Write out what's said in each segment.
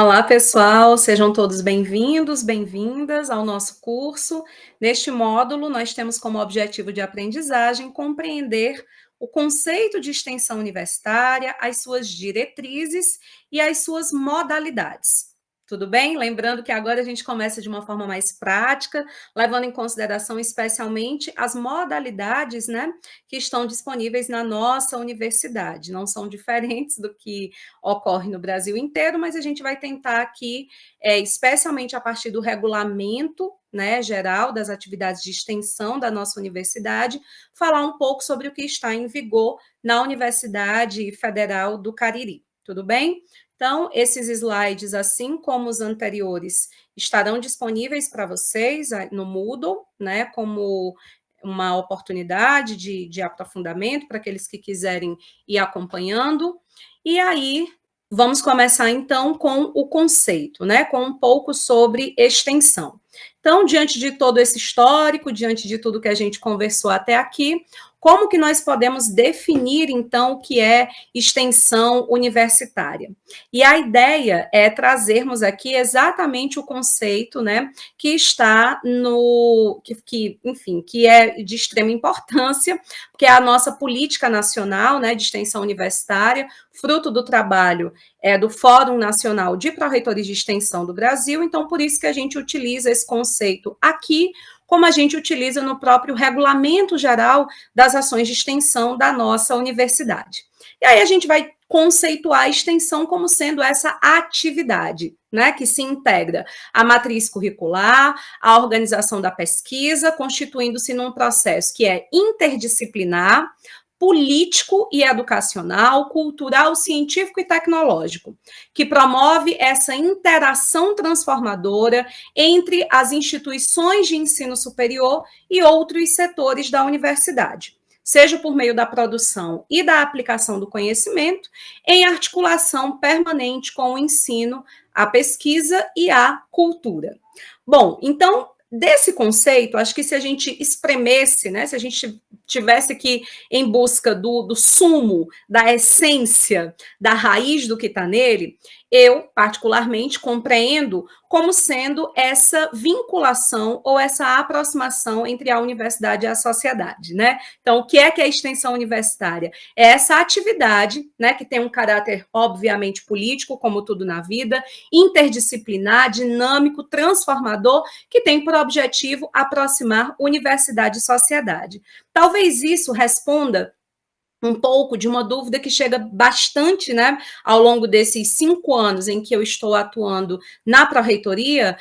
Olá, pessoal, sejam todos bem-vindos, bem-vindas ao nosso curso. Neste módulo, nós temos como objetivo de aprendizagem compreender o conceito de extensão universitária, as suas diretrizes e as suas modalidades. Tudo bem? Lembrando que agora a gente começa de uma forma mais prática, levando em consideração especialmente as modalidades, né, que estão disponíveis na nossa universidade. Não são diferentes do que ocorre no Brasil inteiro, mas a gente vai tentar aqui, especialmente a partir do regulamento, né, geral das atividades de extensão da nossa universidade, falar um pouco sobre o que está em vigor na Universidade Federal do Cariri. Tudo bem? Então, esses slides, assim como os anteriores, estarão disponíveis para vocês no Moodle, né, como uma oportunidade de aprofundamento para aqueles que quiserem ir acompanhando. E aí, vamos começar então com o conceito, né? Com um pouco sobre extensão. Então, diante de todo esse histórico, diante de tudo que a gente conversou até aqui, como que nós podemos definir, então, o que é extensão universitária? E a ideia é trazermos aqui exatamente o conceito, né, que está no, enfim, que é de extrema importância, porque é a nossa política nacional, né, de extensão universitária, fruto do trabalho do Fórum Nacional de Pró-Reitores de Extensão do Brasil, então por isso que a gente utiliza esse conceito aqui, como a gente utiliza no próprio regulamento geral das ações de extensão da nossa universidade. E aí a gente vai conceituar a extensão como sendo essa atividade, né, que se integra à matriz curricular, à organização da pesquisa, constituindo-se num processo que é interdisciplinar, político e educacional, cultural, científico e tecnológico, que promove essa interação transformadora entre as instituições de ensino superior e outros setores da universidade, seja por meio da produção e da aplicação do conhecimento, em articulação permanente com o ensino, a pesquisa e a cultura. Bom, então, desse conceito, acho que se a gente espremesse, né, se a gente tivesse que em busca do sumo, da essência, da raiz do que está nele, eu, particularmente, compreendo como sendo essa vinculação ou essa aproximação entre a universidade e a sociedade, né? Então, o que é a extensão universitária? É essa atividade, né, que tem um caráter, obviamente, político, como tudo na vida, interdisciplinar, dinâmico, transformador, que tem por objetivo aproximar universidade e sociedade. Talvez isso responda um pouco de uma dúvida que chega bastante, né, ao longo desses 5 anos em que eu estou atuando na Pró-Reitoria.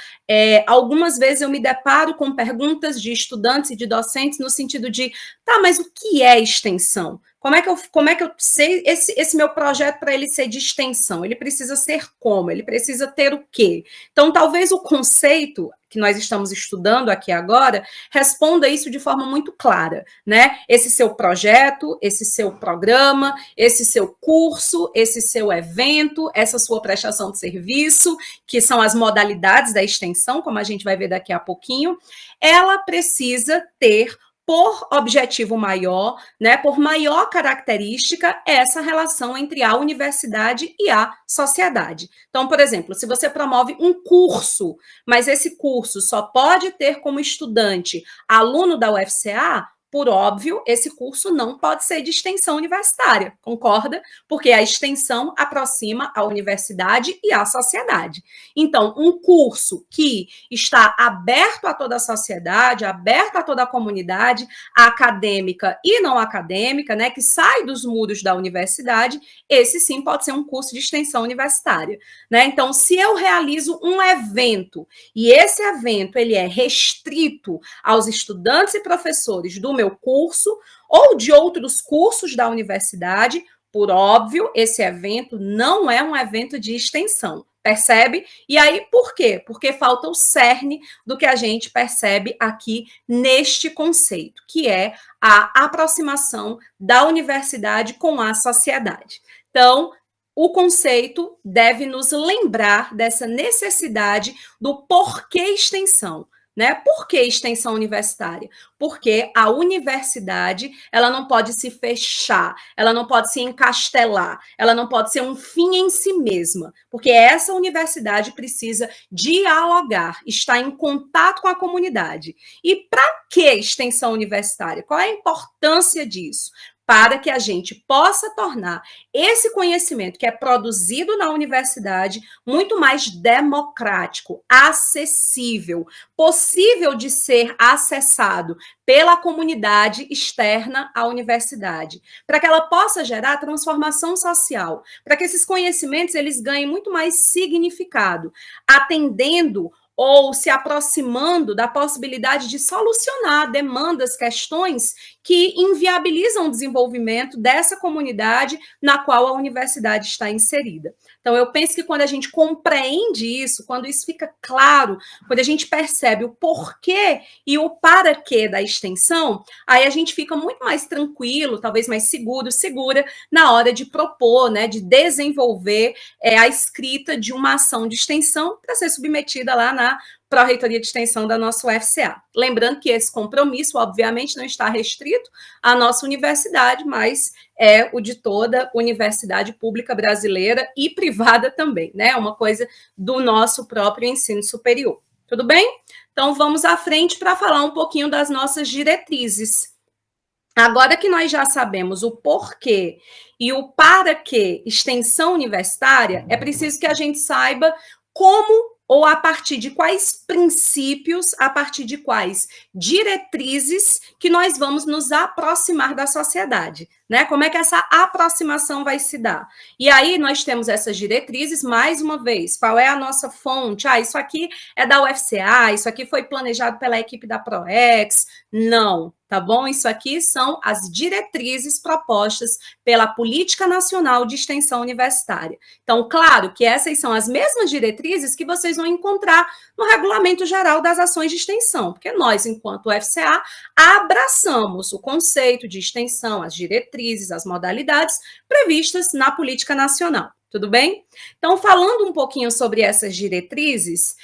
Algumas vezes eu me deparo com perguntas de estudantes e de docentes no sentido de, tá, mas o que é extensão? Como é que eu sei esse meu projeto para ele ser de extensão? Ele precisa ser como? Ele precisa ter o quê? Então, talvez o conceito que nós estamos estudando aqui agora responda isso de forma muito clara, né? Esse seu projeto, esse seu programa, esse seu curso, esse seu evento, essa sua prestação de serviço, que são as modalidades da extensão, como a gente vai ver daqui a pouquinho, ela precisa ter por objetivo maior, né, por maior característica, essa relação entre a universidade e a sociedade. Então, por exemplo, se você promove um curso, mas esse curso só pode ter como estudante aluno da UFCA, por óbvio, esse curso não pode ser de extensão universitária, concorda? Porque a extensão aproxima a universidade e a sociedade. Então, um curso que está aberto a toda a sociedade, aberto a toda a comunidade, acadêmica e não acadêmica, né, que sai dos muros da universidade, esse sim pode ser um curso de extensão universitária, né? Então, se eu realizo um evento e esse evento ele é restrito aos estudantes e professores do meu curso ou de outros cursos da universidade, por óbvio, esse evento não é um evento de extensão. Percebe? E aí, por quê? Porque falta o cerne do que a gente percebe aqui neste conceito, que é a aproximação da universidade com a sociedade. Então, o conceito deve nos lembrar dessa necessidade do porquê extensão. né? Por que extensão universitária? Porque a universidade, ela não pode se fechar, ela não pode se encastelar, ela não pode ser um fim em si mesma, porque essa universidade precisa dialogar, estar em contato com a comunidade. E para que extensão universitária? Qual é a importância disso? Para que a gente possa tornar esse conhecimento que é produzido na universidade muito mais democrático, acessível, possível de ser acessado pela comunidade externa à universidade, para que ela possa gerar transformação social, para que esses conhecimentos eles ganhem muito mais significado, atendendo ou se aproximando da possibilidade de solucionar demandas, questões que inviabilizam o desenvolvimento dessa comunidade na qual a universidade está inserida. Então, eu penso que quando a gente compreende isso, quando isso fica claro, quando a gente percebe o porquê e o para quê da extensão, aí a gente fica muito mais tranquilo, talvez mais seguro, segura, na hora de propor, né, de desenvolver a escrita de uma ação de extensão para ser submetida lá na Pró-Reitoria de Extensão da nossa UFCA. Lembrando que esse compromisso, obviamente, não está restrito à nossa universidade, mas é o de toda universidade pública brasileira e privada também, né? Uma coisa do nosso próprio ensino superior. Tudo bem? Então, vamos à frente para falar um pouquinho das nossas diretrizes. Agora que nós já sabemos o porquê e o para que extensão universitária, é preciso que a gente saiba como ou a partir de quais princípios, a partir de quais diretrizes que nós vamos nos aproximar da sociedade, né? Como é que essa aproximação vai se dar? E aí nós temos essas diretrizes, mais uma vez, qual é a nossa fonte? Ah, isso aqui é da UFCA, isso aqui foi planejado pela equipe da ProEx. Não, tá bom? Isso aqui são as diretrizes propostas pela Política Nacional de Extensão Universitária. Então, claro que essas são as mesmas diretrizes que vocês vão encontrar no Regulamento Geral das Ações de Extensão, porque nós, enquanto UFCA, abraçamos o conceito de extensão, as diretrizes, as modalidades previstas na Política Nacional. Tudo bem? Então, falando um pouquinho sobre essas diretrizes,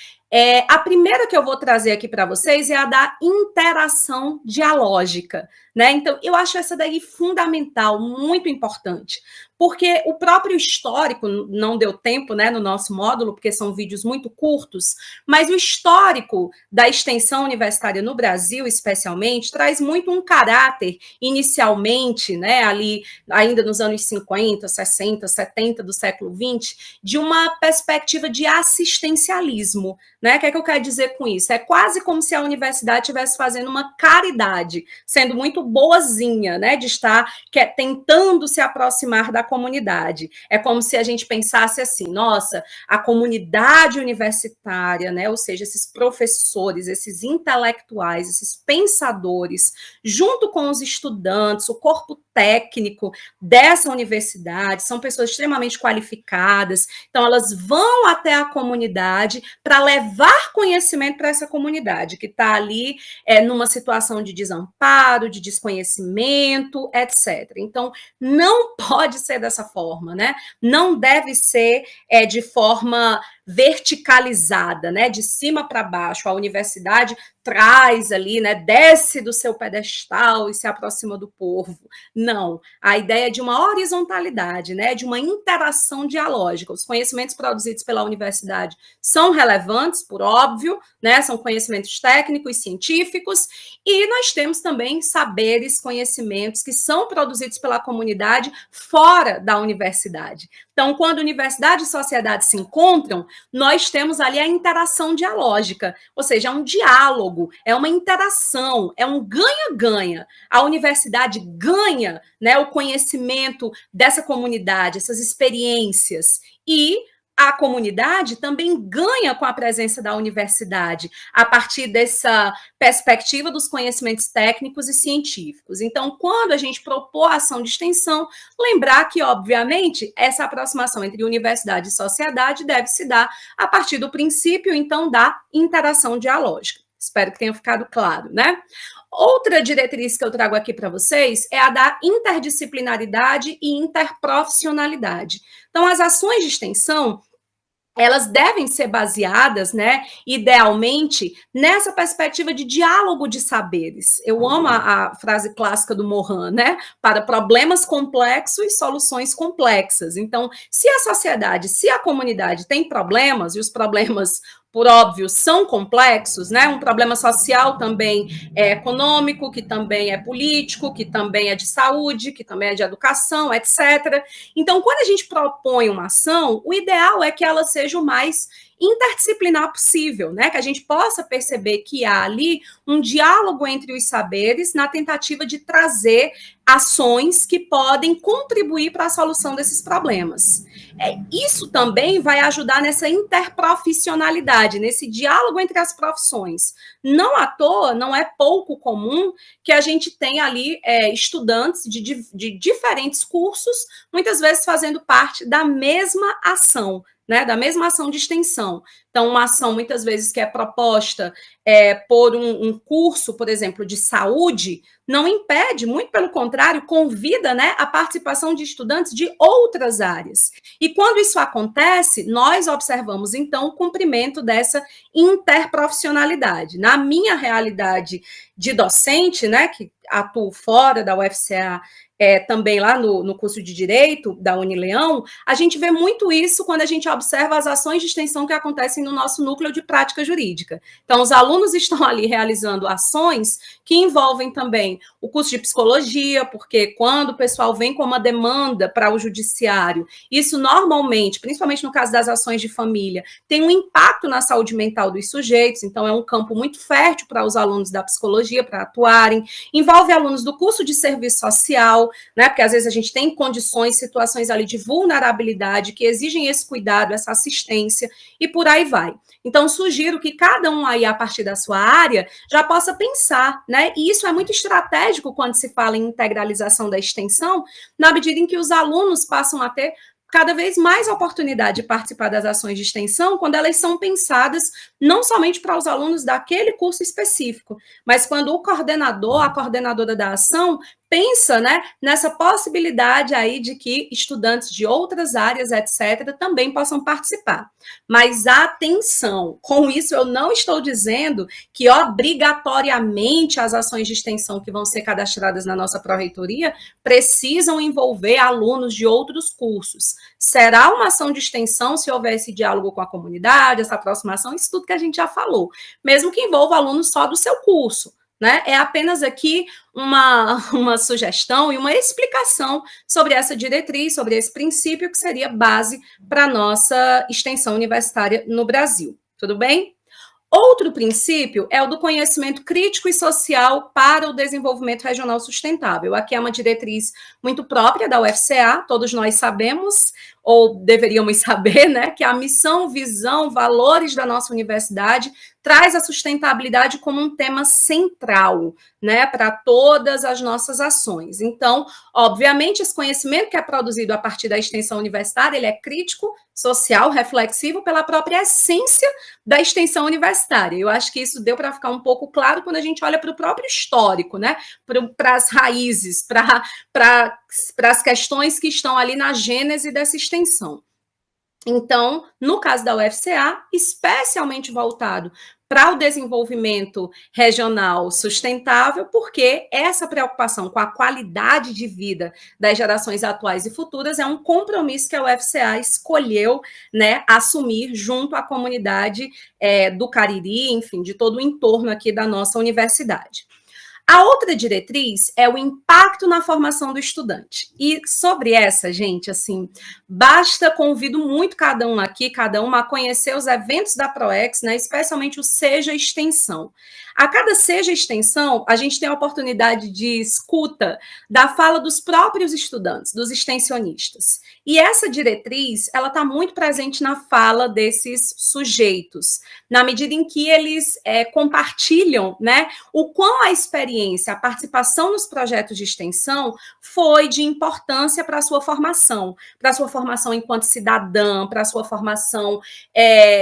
a primeira que eu vou trazer aqui para vocês é a da interação dialógica, né? Então, eu acho essa daí fundamental, muito importante, porque o próprio histórico, não deu tempo, né, no nosso módulo, porque são vídeos muito curtos, mas o histórico da extensão universitária no Brasil, especialmente, traz muito um caráter, inicialmente, né, ali, ainda nos anos 50, 60, 70 do século XX, de uma perspectiva de assistencialismo, né? O que é que eu quero dizer com isso? É quase como se a universidade estivesse fazendo uma caridade, sendo muito boazinha, né? De estar tentando se aproximar da comunidade. É como se a gente pensasse assim, nossa, a comunidade universitária, né? Ou seja, esses professores, esses intelectuais, esses pensadores, junto com os estudantes, o corpo técnico dessa universidade, são pessoas extremamente qualificadas, então elas vão até a comunidade para levar conhecimento para essa comunidade, que está ali numa situação de desamparo, de desconhecimento, etc. Então, não pode ser dessa forma, né? Não deve ser de forma verticalizada, né? De cima para baixo. A universidade traz ali, né? Desce do seu pedestal e se aproxima do povo. Não. A ideia é de uma horizontalidade, né? De uma interação dialógica. Os conhecimentos produzidos pela universidade são relevantes, por óbvio, né? São conhecimentos técnicos, científicos, e nós temos também saberes, conhecimentos que são produzidos pela comunidade fora da universidade. Então, quando universidade e sociedade se encontram, nós temos ali a interação dialógica, ou seja, é um diálogo, é uma interação, é um ganha-ganha. A universidade ganha, né, o conhecimento dessa comunidade, essas experiências, e a comunidade também ganha com a presença da universidade, a partir dessa perspectiva dos conhecimentos técnicos e científicos. Então, quando a gente propor a ação de extensão, lembrar que, obviamente, essa aproximação entre universidade e sociedade deve se dar a partir do princípio, então, da interação dialógica. Espero que tenha ficado claro, né? Outra diretriz que eu trago aqui para vocês é a da interdisciplinaridade e interprofissionalidade. Então, as ações de extensão, elas devem ser baseadas, né, idealmente, nessa perspectiva de diálogo de saberes. Eu amo a frase clássica do Morin, né, para problemas complexos, soluções complexas. Então, se a sociedade, se a comunidade tem problemas, e os problemas, por óbvio, são complexos, né, um problema social também é econômico, que também é político, que também é de saúde, que também é de educação, etc. Então, quando a gente propõe uma ação, o ideal é que ela seja o mais interdisciplinar possível, né? Que a gente possa perceber que há ali um diálogo entre os saberes na tentativa de trazer ações que podem contribuir para a solução desses problemas. Isso também vai ajudar nessa interprofissionalidade, nesse diálogo entre as profissões. Não à toa, não é pouco comum que a gente tenha ali estudantes de diferentes cursos, muitas vezes fazendo parte da mesma ação, né, da mesma ação de extensão. Então, uma ação, muitas vezes, que é proposta por um curso, por exemplo, de saúde, não impede, muito pelo contrário, convida, né, a participação de estudantes de outras áreas. E quando isso acontece, nós observamos, então, o cumprimento dessa interprofissionalidade. Na minha realidade de docente, né, que atuo fora da UFCA, também lá no curso de Direito da Unileão, a gente vê muito isso quando a gente observa as ações de extensão que acontecem no nosso núcleo de prática jurídica. Então, os alunos estão ali realizando ações que envolvem também o curso de psicologia, porque quando o pessoal vem com uma demanda para o judiciário, isso normalmente, principalmente no caso das ações de família, tem um impacto na saúde mental dos sujeitos, então é um campo muito fértil para os alunos da psicologia para atuarem, envolve alunos do curso de serviço social, né? Porque às vezes a gente tem condições, situações ali de vulnerabilidade que exigem esse cuidado, essa assistência, e por aí vai. Então, sugiro que cada um aí, a partir da sua área, já possa pensar, né? E isso é muito estratégico quando se fala em integralização da extensão, na medida em que os alunos passam a ter cada vez mais oportunidade de participar das ações de extensão, quando elas são pensadas não somente para os alunos daquele curso específico, mas quando o coordenador, a coordenadora da ação, pensa, né, nessa possibilidade aí de que estudantes de outras áreas, etc., também possam participar. Mas atenção, com isso eu não estou dizendo que obrigatoriamente as ações de extensão que vão ser cadastradas na nossa pró-reitoria precisam envolver alunos de outros cursos. Será uma ação de extensão se houver esse diálogo com a comunidade, essa aproximação, isso tudo que a gente já falou, mesmo que envolva alunos só do seu curso. Né? É apenas aqui uma sugestão e uma explicação sobre essa diretriz, sobre esse princípio que seria base para a nossa extensão universitária no Brasil. Tudo bem? Outro princípio é o do conhecimento crítico e social para o desenvolvimento regional sustentável. Aqui é uma diretriz muito própria da UFCA, todos nós sabemos, ou deveríamos saber, né, que a missão, visão, valores da nossa universidade traz a sustentabilidade como um tema central, né, para todas as nossas ações. Então, obviamente, esse conhecimento que é produzido a partir da extensão universitária, ele é crítico, social, reflexivo pela própria essência da extensão universitária. Eu acho que isso deu para ficar um pouco claro quando a gente olha para o próprio histórico, né, para as raízes, para as questões que estão ali na gênese dessa extensão. Então, no caso da UFCA, especialmente voltado para o desenvolvimento regional sustentável, porque essa preocupação com a qualidade de vida das gerações atuais e futuras é um compromisso que a UFCA escolheu, né, assumir junto à comunidade do Cariri, enfim, de todo o entorno aqui da nossa universidade. A outra diretriz é o impacto na formação do estudante. E sobre essa, gente, assim, convido muito cada um aqui, cada uma, a conhecer os eventos da ProEx, né, especialmente o Seja Extensão. A cada Seja Extensão, a gente tem a oportunidade de escuta da fala dos próprios estudantes, dos extensionistas. E essa diretriz, ela está muito presente na fala desses sujeitos, na medida em que eles compartilham, né, o quão a experiência experiência, a participação nos projetos de extensão foi de importância para a sua formação enquanto cidadã, para a sua formação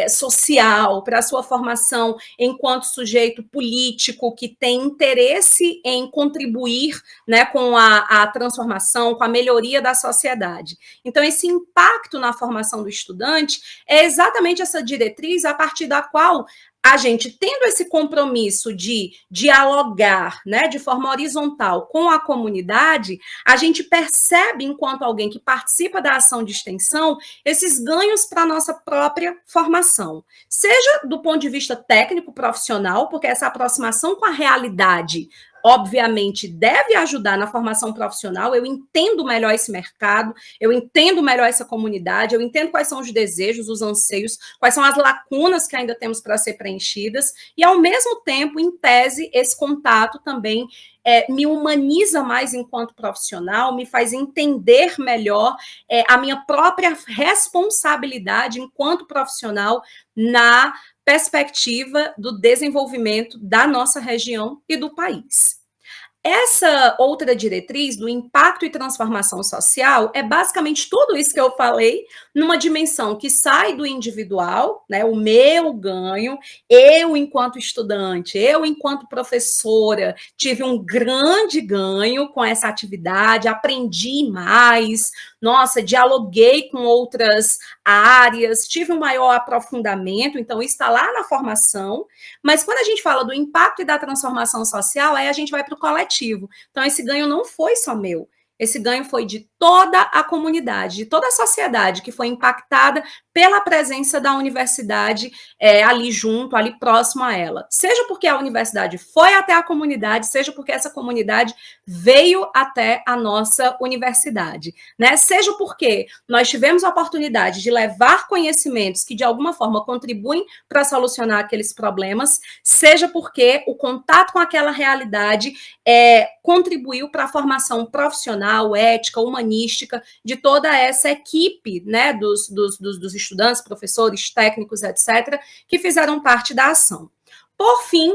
social, para a sua formação enquanto sujeito político que tem interesse em contribuir, né, com a transformação, com a melhoria da sociedade. Então, esse impacto na formação do estudante é exatamente essa diretriz a partir da qual a gente, tendo esse compromisso de dialogar, né, de forma horizontal com a comunidade, a gente percebe, enquanto alguém que participa da ação de extensão, esses ganhos para a nossa própria formação. Seja do ponto de vista técnico, profissional, porque essa aproximação com a realidade obviamente, deve ajudar na formação profissional. Eu entendo melhor esse mercado, eu entendo melhor essa comunidade, eu entendo quais são os desejos, os anseios, quais são as lacunas que ainda temos para ser preenchidas, e, ao mesmo tempo, em tese, esse contato também me humaniza mais enquanto profissional, me faz entender melhor a minha própria responsabilidade enquanto profissional na perspectiva do desenvolvimento da nossa região e do país. Essa outra diretriz do impacto e transformação social é basicamente tudo isso que eu falei, numa dimensão que sai do individual, né, o meu ganho, eu enquanto estudante, eu enquanto professora, tive um grande ganho com essa atividade, aprendi mais, nossa, dialoguei com outras áreas, tive um maior aprofundamento, então isso está lá na formação, mas quando a gente fala do impacto e da transformação social, aí a gente vai para o coletivo. Então, esse ganho não foi só meu. Esse ganho foi de toda a comunidade, de toda a sociedade que foi impactada pela presença da universidade ali junto, ali próximo a ela. Seja porque a universidade foi até a comunidade, seja porque essa comunidade veio até a nossa universidade, né? Seja porque nós tivemos a oportunidade de levar conhecimentos que, de alguma forma, contribuem para solucionar aqueles problemas, seja porque o contato com aquela realidade contribuiu para a formação profissional, ética, humanística de toda essa equipe, né, dos estudantes, professores, técnicos, etc., que fizeram parte da ação. Por fim,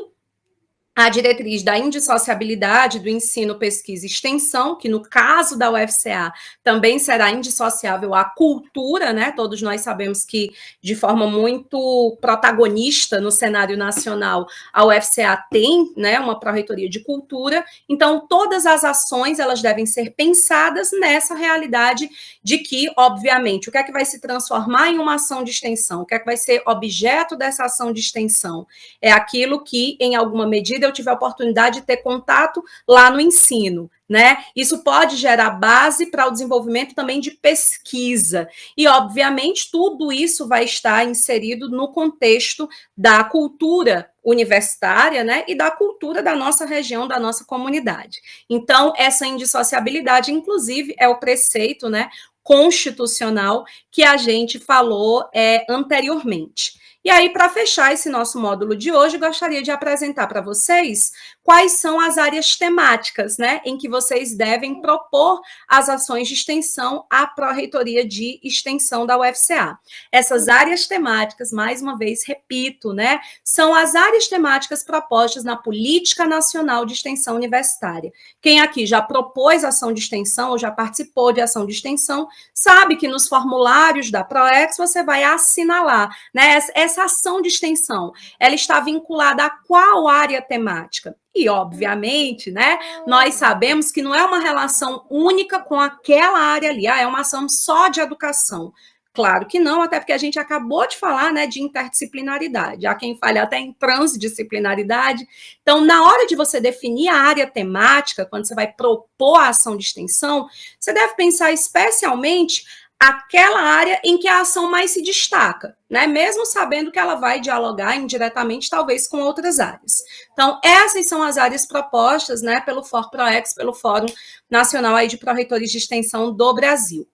a diretriz da indissociabilidade do ensino, pesquisa e extensão, que no caso da UFCA também será indissociável à cultura, né? Todos nós sabemos que, de forma muito protagonista no cenário nacional, a UFCA tem, né, uma pró-reitoria de cultura, então todas as ações elas devem ser pensadas nessa realidade de que, obviamente, o que é que vai se transformar em uma ação de extensão, o que é que vai ser objeto dessa ação de extensão, é aquilo que, em alguma medida, eu tive a oportunidade de ter contato lá no ensino, né? Isso pode gerar base para o desenvolvimento também de pesquisa. E, obviamente, tudo isso vai estar inserido no contexto da cultura universitária, né? E da cultura da nossa região, da nossa comunidade. Então, essa indissociabilidade, inclusive, é o preceito, né, constitucional que a gente falou anteriormente. E aí, para fechar esse nosso módulo de hoje, gostaria de apresentar para vocês quais são as áreas temáticas, né, em que vocês devem propor as ações de extensão à Pró-Reitoria de Extensão da UFCA. Essas áreas temáticas, mais uma vez, repito, né, são as áreas temáticas propostas na Política Nacional de Extensão Universitária. Quem aqui já propôs ação de extensão ou já participou de ação de extensão, sabe que nos formulários da PROEX você vai assinalar, né, essa ação de extensão, ela está vinculada a qual área temática? E, obviamente, né, nós sabemos que não é uma relação única com aquela área ali, é uma ação só de educação. Claro que não, até porque a gente acabou de falar, né, de interdisciplinaridade. Há quem fale até em transdisciplinaridade. Então, na hora de você definir a área temática, quando você vai propor a ação de extensão, você deve pensar especialmente aquela área em que a ação mais se destaca, né? Mesmo sabendo que ela vai dialogar indiretamente, talvez, com outras áreas. Então, essas são as áreas propostas, né, pelo FORPROEX, pelo Fórum Nacional aí de Pró-Reitores de Extensão do Brasil.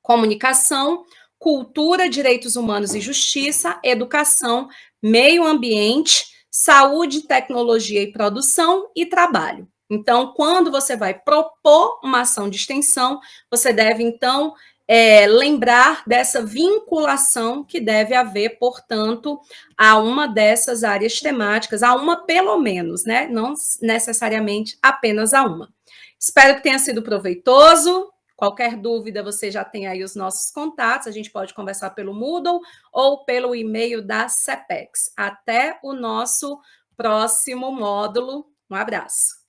Comunicação, cultura, direitos humanos e justiça, educação, meio ambiente, saúde, tecnologia e produção e trabalho. Então, quando você vai propor uma ação de extensão, você deve, então, lembrar dessa vinculação que deve haver, portanto, a uma dessas áreas temáticas, a uma pelo menos, né? Não necessariamente apenas a uma. Espero que tenha sido proveitoso. Qualquer dúvida, você já tem aí os nossos contatos, a gente pode conversar pelo Moodle ou pelo e-mail da CEPEX. Até o nosso próximo módulo. Um abraço.